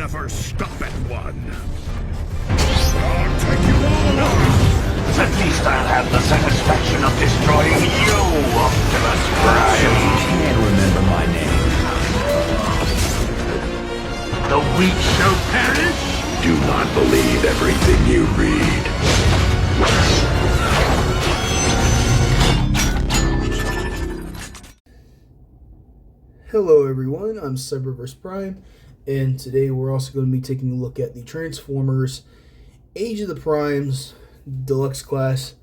never stop at one. I'll take you all on. At least I'll have the satisfaction of destroying you, Optimus Prime. You can't remember my name. The weak shall perish? Do not believe everything you read. Hello everyone, I'm Cyberverse Prime, and today we're also going to be taking a look at the Transformers Age of the Primes Deluxe Class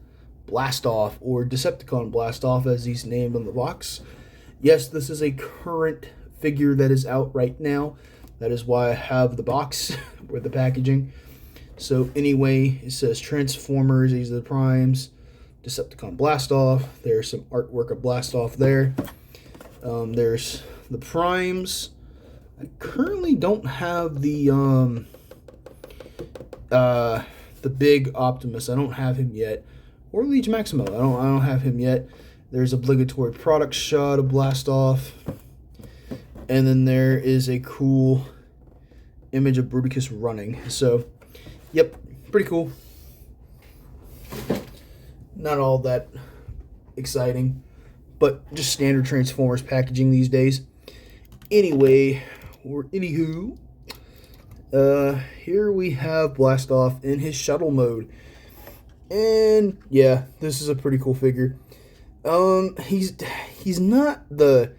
Blastoff, or Decepticon Blastoff as he's named on the box. Yes, this is a current figure that is out right now. That is why I have the box with the packaging. So anyway, it says Transformers Age of the Primes Decepticon Blastoff. There's some artwork of Blastoff there. There's the Primes. I currently don't have the big Optimus. I don't have him yet. Or Liege Maximo. I don't have him yet. There's obligatory product shot of Blastoff. And then there is a cool image of Bruticus running. So, yep, pretty cool. Not all that exciting, but just standard Transformers packaging these days. Anyway, anywho, here we have Blastoff in his shuttle mode. And yeah, this is a pretty cool figure. He's not the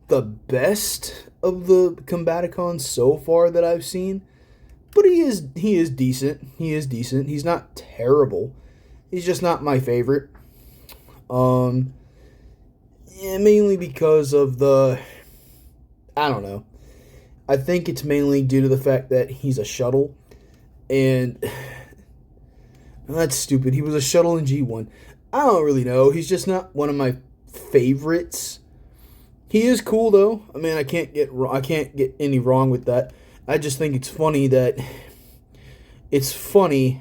best of the Combaticons so far that I've seen, but he is decent. He is decent. He's not terrible. He's just not my favorite. Yeah, mainly because of I don't know. I think it's mainly due to the fact that he's a shuttle, and that's stupid. He was a shuttle in G1. I don't really know. He's just not one of my favorites. He is cool though. I mean, I can't get any wrong with that. I just think it's funny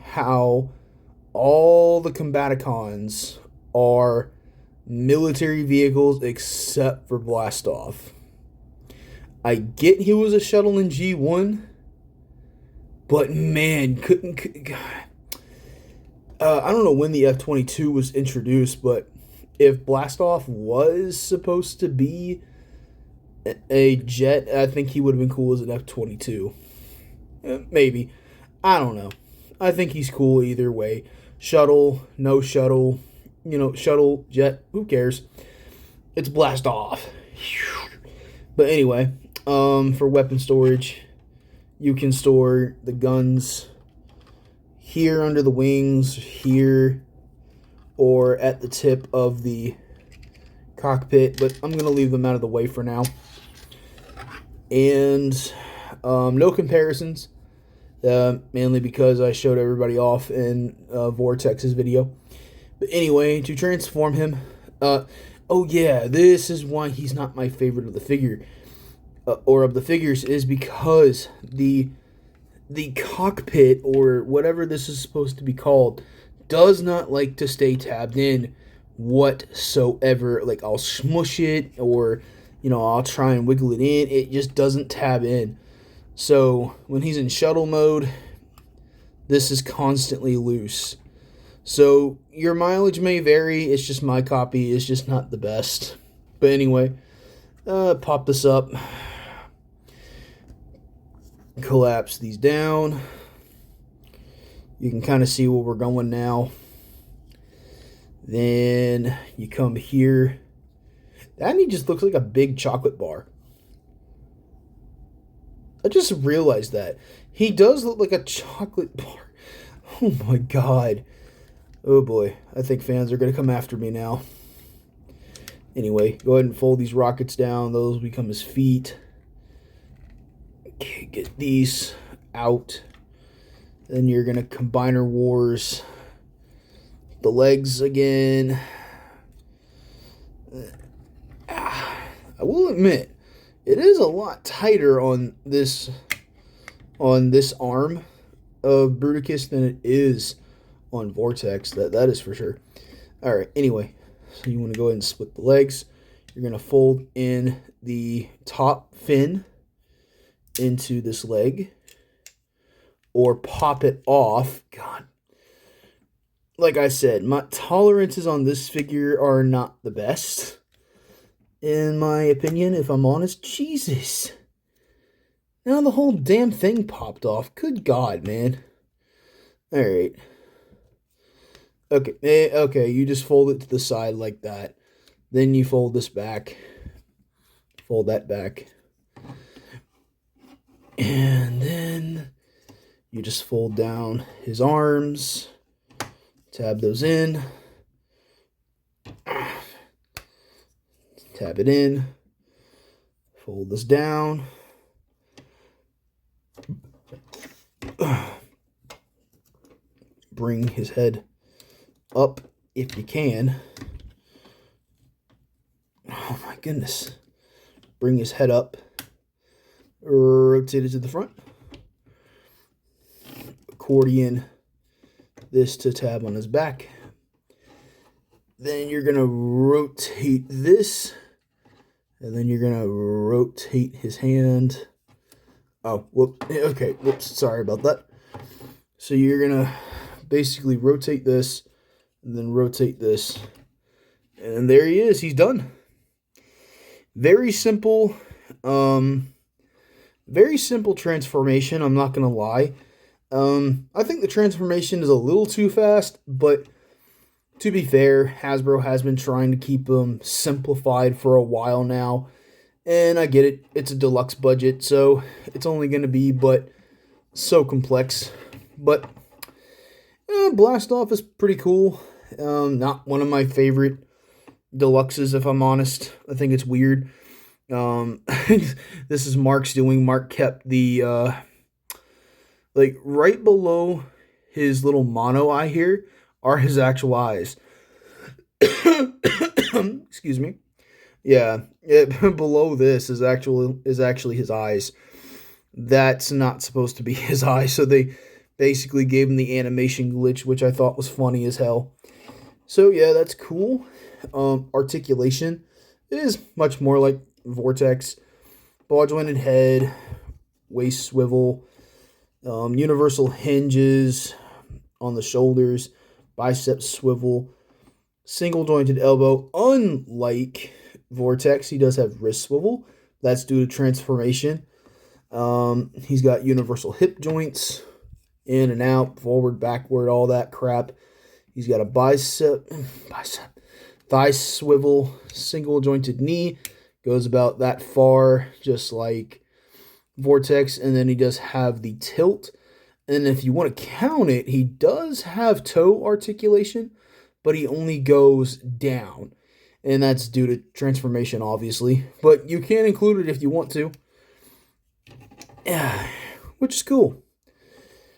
how all the Combaticons are military vehicles except for Blastoff. I get he was a shuttle in G1, but man, I don't know when the F-22 was introduced, but if Blastoff was supposed to be a jet, I think he would have been cool as an F-22. Maybe. I don't know. I think he's cool either way. Shuttle, no shuttle, shuttle, jet, who cares? It's Blastoff. But anyway, for weapon storage, you can store the guns here under the wings, here, or at the tip of the cockpit, but I'm going to leave them out of the way for now. And no comparisons, mainly because I showed everybody off in Vortex's video. But anyway, to transform him, oh yeah, this is why he's not my favorite of the figure, or of the figures, is because the cockpit, or whatever this is supposed to be called, does not like to stay tabbed in whatsoever. Like, I'll smush it, or I'll try and wiggle it in. It just doesn't tab in. So when he's in shuttle mode, this is constantly loose. So your mileage may vary. It's just my copy is just not the best. But anyway, pop this up. Collapse these down. You can kind of see where we're going now. Then you come here. That he just looks like a big chocolate bar. I just realized that. He does look like a chocolate bar. Oh my god. Oh boy. I think fans are going to come after me now. Anyway, go ahead and fold these rockets down. Those become his feet. Okay, get these out. Then you're going to Combiner Wars the legs again. I will admit, it is a lot tighter on this arm of Bruticus than it is on Vortex. That is for sure. Alright, anyway, so you want to go ahead and split the legs. You're going to fold in the top fin into this leg or pop it off. God. Like I said, my tolerances on this figure are not the best, in my opinion, if I'm honest. Jesus. Now the whole damn thing popped off. Good God, man. Alright. Okay, okay, you just fold it to the side like that. Then you fold this back. Fold that back. And then you just fold down his arms. Tab those in. Tab it in. Fold this down. Bring his head up if you can. Oh my goodness. Bring his head up. Rotate it to the front. Accordion this to tab on his back. Then you're going to rotate this. And then you're going to rotate his hand. Oh, whoop. Okay, whoops. Sorry about that. So you're going to basically rotate this. And then rotate this. And there he is. He's done. Very simple. Very simple transformation. I'm not going to lie. I think the transformation is a little too fast, but to be fair, Hasbro has been trying to keep them simplified for a while now, and I get it. It's a deluxe budget, so it's only going to be but so complex. But Blastoff is pretty cool. Not one of my favorite deluxes, if I'm honest. I think it's weird. This is Mark's doing. Mark kept the like right below his little mono eye here are his actual eyes. Excuse me. Yeah, below this is actually his eyes. That's not supposed to be his eyes, so they basically gave him the animation glitch, which I thought was funny as hell. So yeah, that's cool. Articulation is much more like Vortex. Ball jointed head, waist swivel, universal hinges on the shoulders, bicep swivel, single jointed elbow. Unlike Vortex, he does have wrist swivel. That's due to transformation. He's got universal hip joints, in and out, forward, backward, all that crap. He's got a thigh swivel, single jointed knee, goes about that far, just like Vortex, and then he does have the tilt. And if you want to count it, he does have toe articulation, but he only goes down. And that's due to transformation, obviously. But you can include it if you want to. Yeah, which is cool.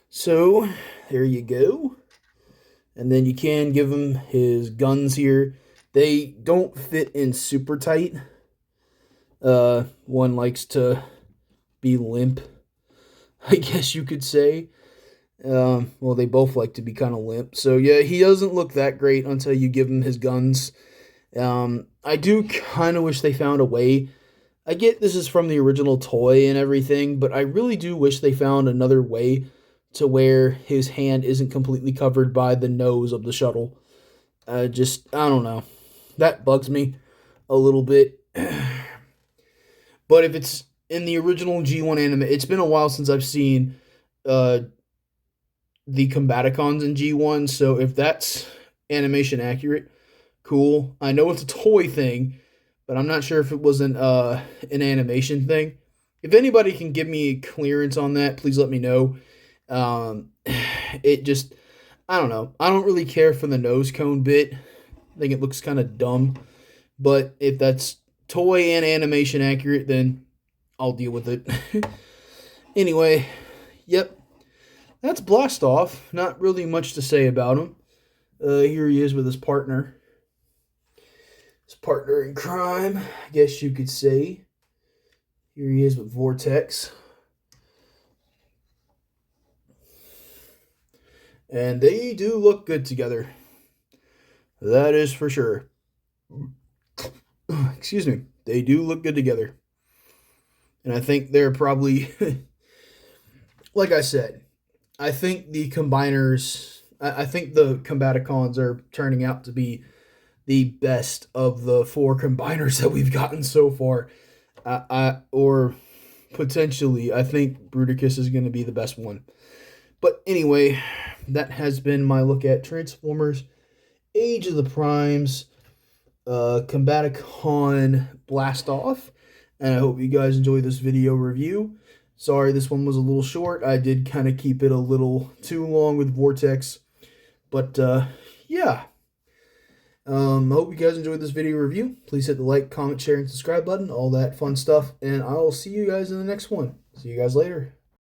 So, there you go. And then you can give him his guns here. They don't fit in super tight. One likes to be limp, I guess you could say. Well, they both like to be kind of limp. So, yeah, he doesn't look that great until you give him his guns. I do kind of wish they found a way. I get this is from the original toy and everything, but I really do wish they found another way to where his hand isn't completely covered by the nose of the shuttle. I don't know. That bugs me a little bit. But if it's in the original G1 anime, it's been a while since I've seen the Combaticons in G1, so if that's animation accurate, cool. I know it's a toy thing, but I'm not sure if it was an animation thing. If anybody can give me clearance on that, please let me know. It just, I don't know. I don't really care for the nose cone bit. I think it looks kind of dumb. But if that's toy and animation accurate, then I'll deal with it. Anyway, yep. That's Blastoff. Not really much to say about him. Here he is with his partner. His partner in crime, I guess you could say. Here he is with Vortex. And they do look good together. That is for sure. Excuse me. They do look good together. And I think they're probably, like I said, I think the combiners, I think the Combaticons are turning out to be the best of the 4 combiners that we've gotten so far. Or potentially, I think Bruticus is going to be the best one. But anyway, that has been my look at Transformers Age of the Primes, Combaticon Blastoff, and I hope you guys enjoy this video review. Sorry this one was a little short. I did kind of keep it a little too long with Vortex, but yeah. I hope you guys enjoyed this video review. Please hit the like, comment, share, and subscribe button, all that fun stuff, and I'll see you guys in the next one. See you guys later.